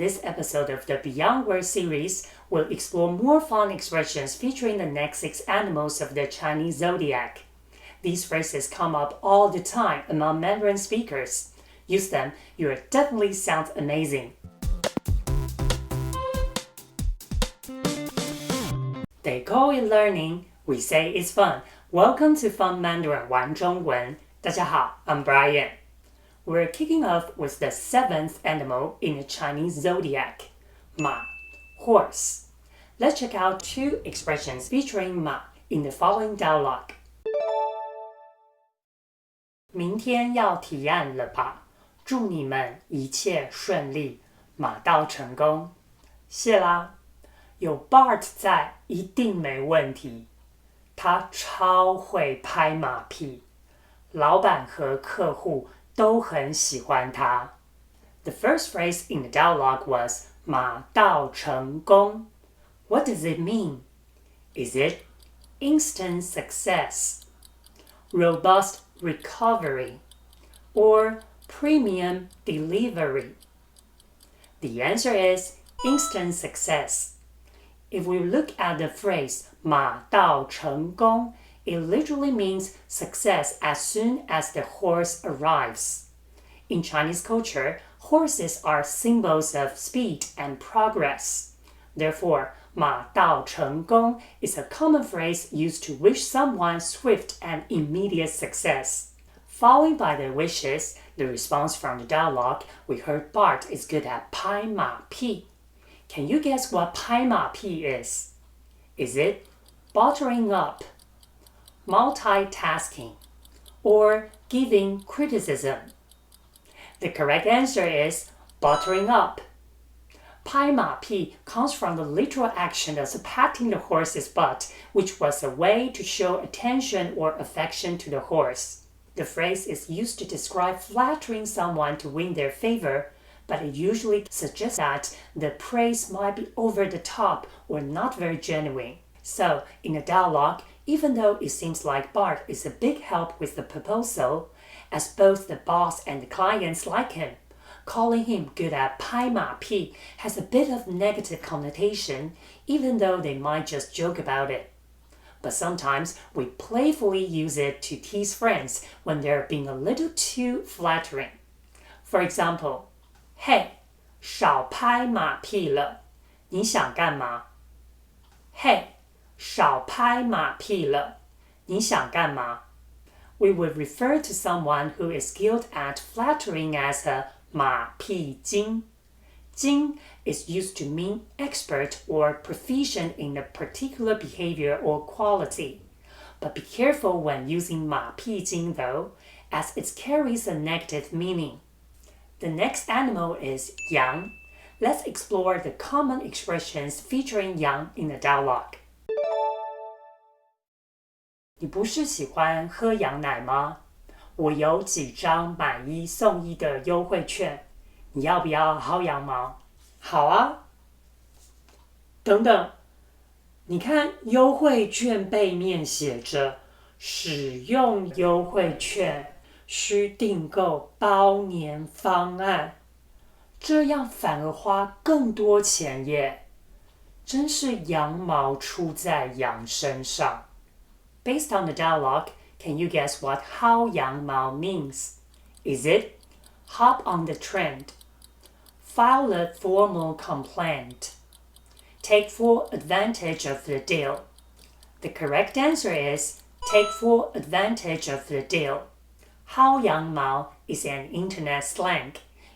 this episode of the Beyond Words series, we'll explore more fun expressions featuring the next 6 animals of the Chinese zodiac. These phrases come up all the time among Mandarin speakers. Use them, you'll definitely sound amazing. They call it learning, we say it's fun. Welcome to Fun Mandarin 玩中文. 大家好, I'm Brian. We're kicking off with the 7th animal in the Chinese zodiac, Ma, horse. Let's check out 2 expressions featuring Ma in the following dialogue. 明天要提案了吧？祝你们一切顺利，马到成功。谢啦，有 Bart 在，一定没问题。他超会拍马屁，老板和客户都很喜欢他。The first phrase in the dialogue was 马到成功。What does it mean? Is it instant success, robust recovery, or premium delivery? The answer is instant success. If we look at the phrase 马到成功, it literally means success as soon as the horse arrives. In Chinese culture, horses are symbols of speed and progress. Therefore, 马到成功 is a common phrase used to wish someone swift and immediate success. Following by their wishes, the response from the dialogue, we heard Bart is good at 拍马屁. Can you guess what 拍马屁 is? Is it buttering up, multitasking, or giving criticism? The correct answer is buttering up. 拍马屁 comes from the literal action of patting the horse's butt, which was a way to show attention or affection to the horse. The phrase is used to describe flattering someone to win their favor, but it usually suggests that the praise might be over the top or not very genuine. So, in a dialogue, even though it seems like Bart is a big help with the proposal, as both the boss and the clients like him, calling him good at 拍马屁 has a bit of negative connotation, even though they might just joke about it. But sometimes we playfully use it to tease friends when they're being a little too flattering. For example, Hey, 少拍马屁了，你想干嘛？ Hey, 少拍马屁了，你想干嘛？ We would refer to someone who is skilled at flattering as a 马屁精. 精 is used to mean expert or proficient in a particular behavior or quality. But be careful when using 马屁精 though, as it carries a negative meaning. The next animal is yang. Let's explore the common expressions featuring yang in the dialogue. 你不是喜欢喝羊奶吗？我有几张买1送1的优惠券，你要不要薅羊毛？好啊。等等，你看优惠券背面写着使用优惠券需订购包年方案，这样反而花更多钱耶，真是羊毛出在羊身上。Based on the dialogue, can you guess what 薅羊毛 means? Is it hop on the trend, file a formal complaint, take full advantage of the deal? The correct answer is take full advantage of the deal. 薅羊毛 is an internet slang.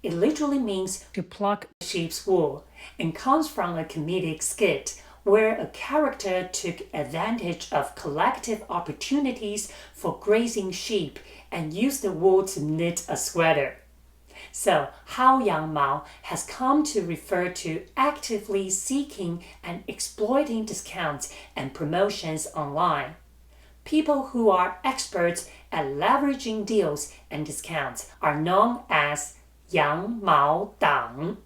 It literally means to pluck sheep's wool and comes from a comedic skit where a character took advantage of collective opportunities for grazing sheep and used the wool to knit a sweater. So, 薅羊毛 has come to refer to actively seeking and exploiting discounts and promotions online. People who are experts at leveraging deals and discounts are known as 羊毛党.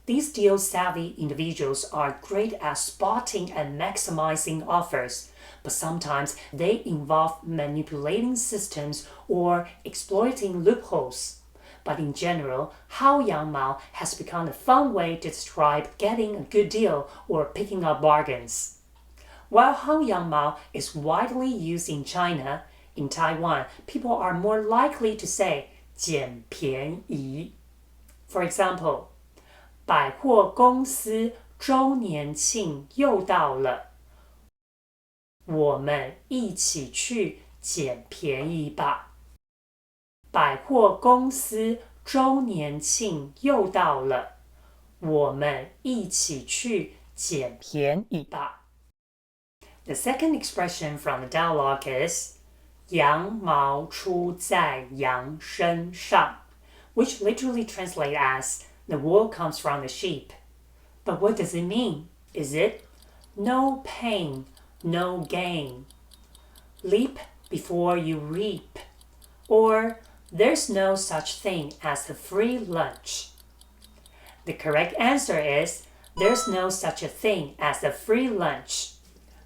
These deal-savvy individuals are great at spotting and maximizing offers, but sometimes they involve manipulating systems or exploiting loopholes. but in general, 薅羊毛 has become a fun way to describe getting a good deal or picking up bargains. While 薅羊毛 is widely used in China, in Taiwan, people are more likely to say 捡便宜. For example, 百货公司周年庆又到了，我们一起去捡便宜吧。百货公司周年庆又到了，我们一起去捡便宜吧。The second expression from the dialogue is 羊毛出在羊身上, which literally translates as the wool comes from the sheep. But what does it mean? Is it no pain, no gain? Leap before you reap. Or there's no such thing as a free lunch. The correct answer is there's no such a thing as a free lunch.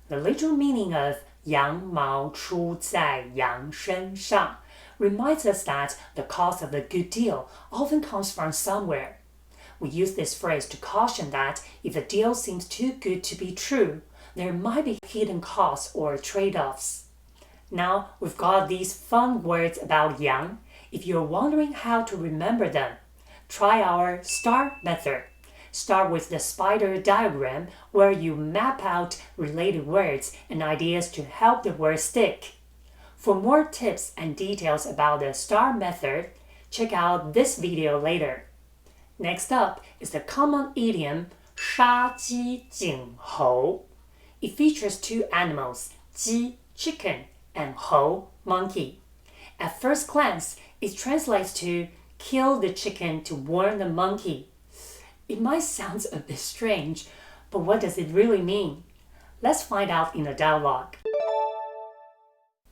The literal meaning of 羊毛出在羊身上 reminds us that the cost of a good deal often comes from somewhere. We use this phrase to caution that if a deal seems too good to be true, there might be hidden costs or trade-offs. Now we've got these fun words about yang. If you're wondering how to remember them, try our STAR method. Start with the spider diagram where you map out related words and ideas to help the word stick. For more tips and details about the STAR method, check out this video later. Next up is the common idiom 杀鸡儆猴. It features two animals, 鸡 chicken and 猴 monkey. At first glance, it translates to kill the chicken to warn the monkey. It might sound a bit strange, but what does it really mean? Let's find out in the dialogue.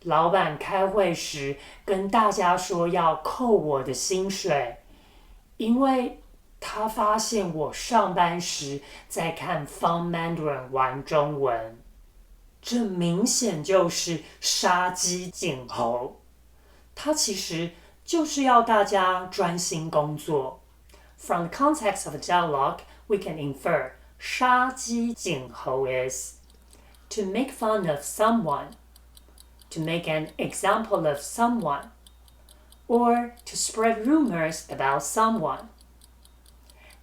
老板开会时跟大家说要扣我的薪水，因为他发现我上班时在看 Fun Mandarin 玩中文，这明显就是杀鸡儆猴。他其实就是要大家专心工作。From the context of the dialogue, we can infer 杀鸡儆猴 is to make fun of someone, to make an example of someone, or to spread rumors about someone.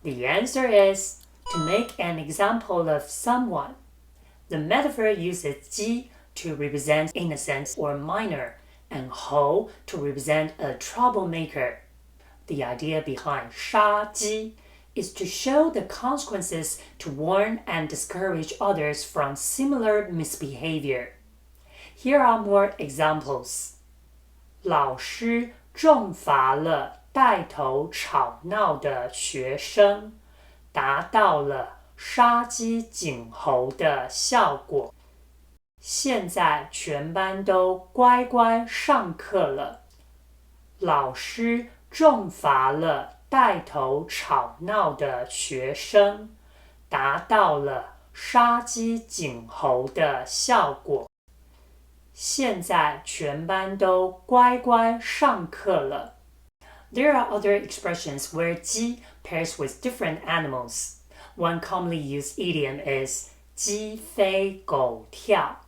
The answer is to make an example of someone. The metaphor uses 鸡 to represent innocence or minor, and 猴 to represent a troublemaker. The idea behind 杀鸡 is to show the consequences to warn and discourage others from similar misbehavior. Here are more examples. 老师重罚了带头吵闹的学生，达到了杀鸡儆猴的效果。现在全班都乖乖上课了。老师重罚了带头吵闹的学生，达到了杀鸡儆猴的效果。现在全班都乖乖上课了。There are other expressions where 鸡 pairs with different animals. One commonly used idiom is 鸡飞狗跳.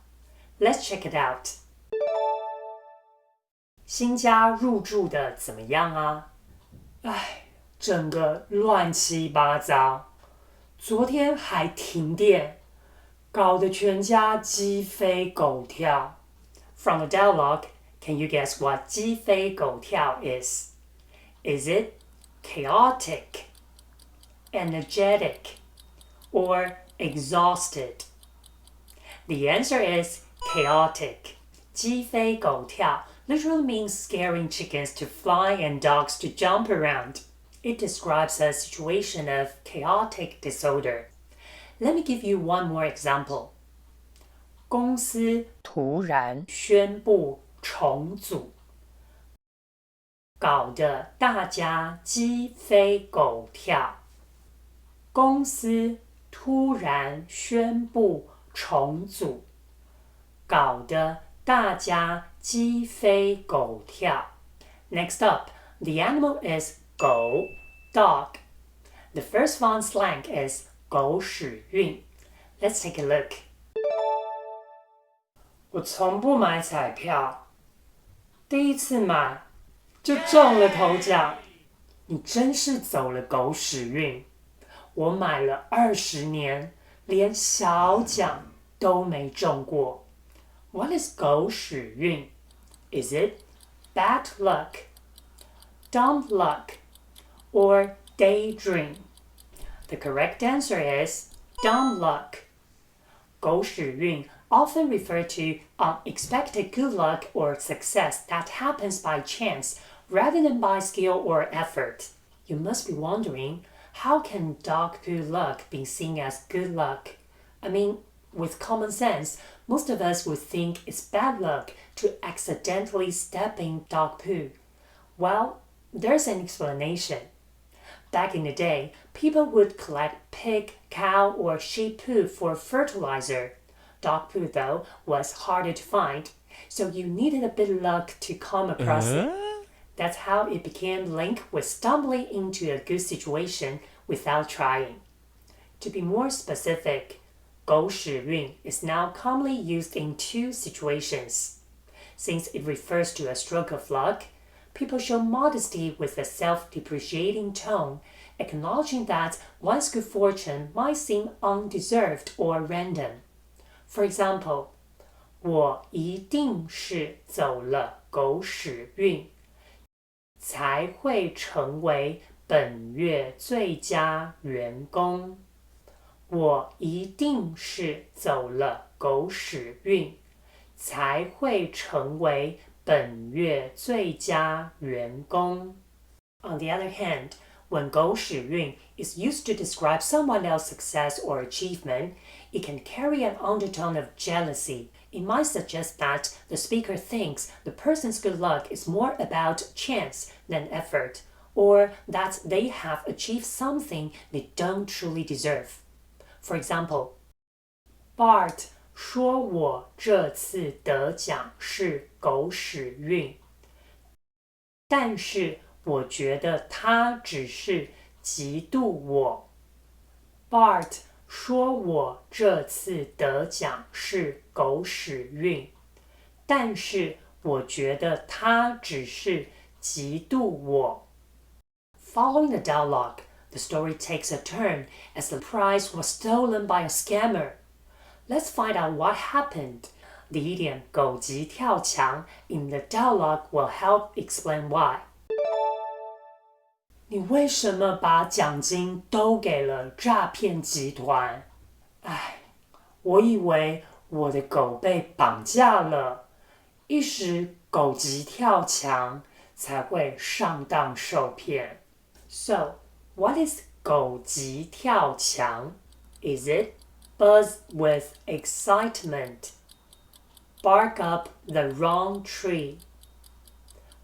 Let's check it out. 新家入住的怎么样啊？整个乱七八糟。昨天还停电，搞得全家鸡飞狗跳。From the dialogue, can you guess what 鸡飞狗跳 is? Is it chaotic, energetic, or exhausted? The answer is chaotic. 鸡飞狗跳 literally means scaring chickens to fly and dogs to jump around. It describes a situation of chaotic disorder. Let me give you one more example. 公司突然宣布重组，搞得大家鸡飞狗跳。公司突然宣布重组，搞得大家鸡飞狗跳。Next up, the animal is 狗 dog. The first font slang is 狗屎运. Let's take a look. 我从不买彩票，第一次买就中了头奖。你真是走了狗屎运。我买了20年，连小奖都没中过。What is 狗屎运? Is it bad luck, dumb luck, or daydream? The correct answer is dumb luck. 狗屎运 often refer to unexpected good luck or success that happens by chance rather than by skill or effort. You must be wondering, how can dog poo luck be seen as good luck? I mean, with common sense, most of us would think it's bad luck to accidentally step in dog poo. Well, there's an explanation. Back in the day, people would collect pig, cow, or sheep poo for fertilizer. Dog poo, though, was harder to find, so you needed a bit of luck to come across it. That's how it became linked with stumbling into a good situation without trying. To be more specific, 狗屎运 is now commonly used in two situations. Since it refers to a stroke of luck, people show modesty with a self-depreciating tone, acknowledging that one's good fortune might seem undeserved or random. For example, 我一定是走了狗屎运，才会成为本月最佳员工。我一定是走了狗屎运，才会成为本月最佳员工。On the other hand, when 狗屎运 is used to describe someone else's success or achievement, it can carry an undertone of jealousy. It might suggest that the speaker thinks the person's good luck is more about chance than effort, or that they have achieved something they don't truly deserve. For example, Bart 说我这次得奖是狗屎运，但是我觉得他只是嫉妒我。Bart 说我这次得奖是狗屎运，但是我觉得他只是嫉妒我。Following the dialogue, the story takes a turn as the prize was stolen by a scammer. Let's find out what happened. The idiom 狗急跳墙 in the dialogue will help explain why. 你为什么把奖金都给了诈骗集团？唉，我以为我的狗被绑架了，一时狗急跳墙，才会上当受骗。So, what is 狗急跳墙? Is it buzz with excitement, bark up the wrong tree,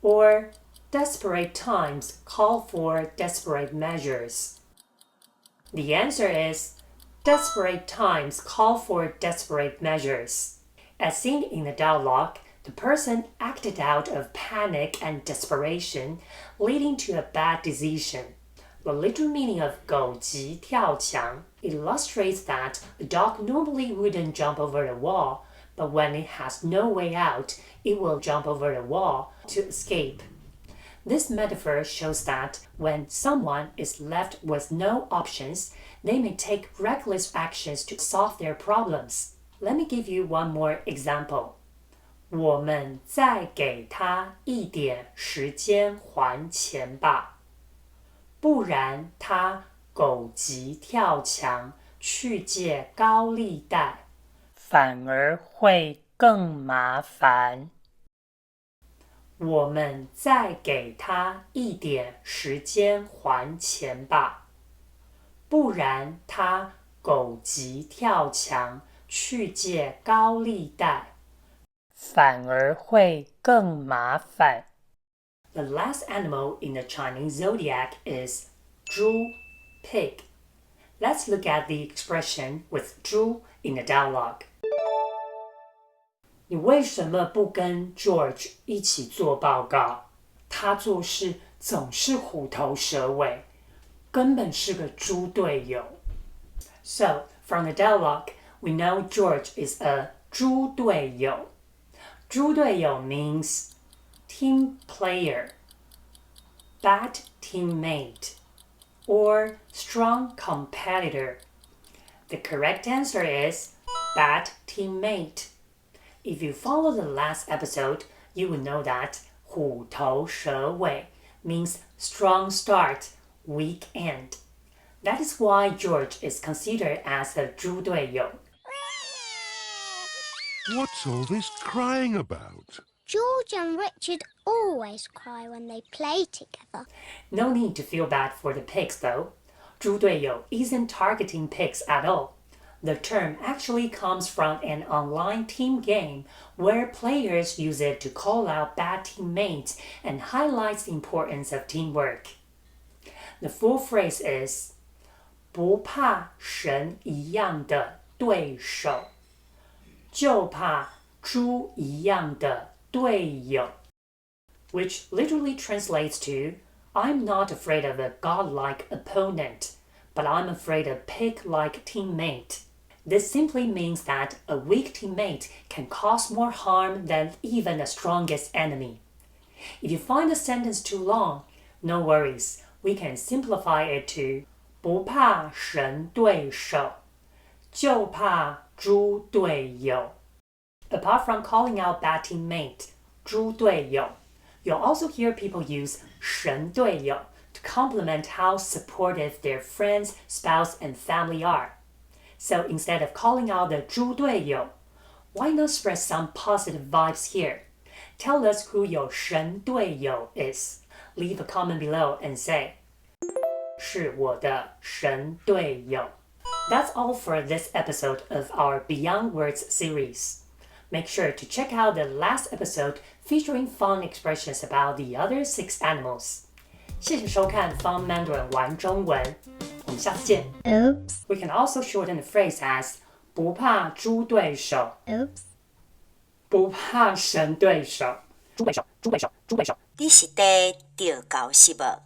or desperate times call for desperate measures? The answer is desperate times call for desperate measures. As seen in the dialogue, the person acted out of panic and desperation, leading to a bad decision. The literal meaning of 狗急跳墙 illustrates that the dog normally wouldn't jump over the wall, but when it has no way out, it will jump over the wall to escape. This metaphor shows that when someone is left with no options, they may take reckless actions to solve their problems. Let me give you one more example. 我们再给他一点时间还钱吧，不然他狗急跳墙去借高利贷，反而会更麻烦。我们再给他一点时间还钱吧，不然他狗急跳墙去借高利贷，反而会更麻烦。The last animal in the Chinese zodiac is 猪 pig. Let's look at the expression with 猪 in the dialogue. 你为什么不跟 George 一起做报告？他做事总是虎头蛇尾，根本是个猪队友。So, from the dialogue, we know George is a 猪队友。猪队友 means team player, bad teammate, or strong competitor. The correct answer is bad teammate. If you follow the last episode, you will know that 虎头蛇尾 means strong start, weak end. That is why George is considered as a 猪队友. What's all this crying about? George and Richard always cry when they play together. No need to feel bad for the pigs, though. 猪队友 isn't targeting pigs at all. The term actually comes from an online team game where players use it to call out bad teammates and highlights the importance of teamwork. The full phrase is 不怕神一样的对手，就怕猪一样的队友 which literally translates to I'm not afraid of a godlike opponent, but I'm afraid of pig-like teammate. This simply means that a weak teammate can cause more harm than even the strongest enemy. If you find the sentence too long, no worries. We can simplify it to 不怕神对手，就怕猪队友. Apart from calling out bad teammate, 猪队友, you'll also hear people use 神队友 to compliment how supportive their friends, spouse, and family are. So instead of calling out the 猪队友, why not spread some positive vibes here? Tell us who your 神队友 is. Leave a comment below and say, 是我的神队友. That's all for this episode of our Beyond Words series. Make sure to check out the last episode featuring fun expressions about the other 6 animals. 谢谢收看 Fun Mandarin 玩中文，我们下次见。Oops. We can also shorten the phrase as 不怕猪对手， Oops. 不怕神对手。猪对手，猪对手，猪对手。你是地钓狗是无？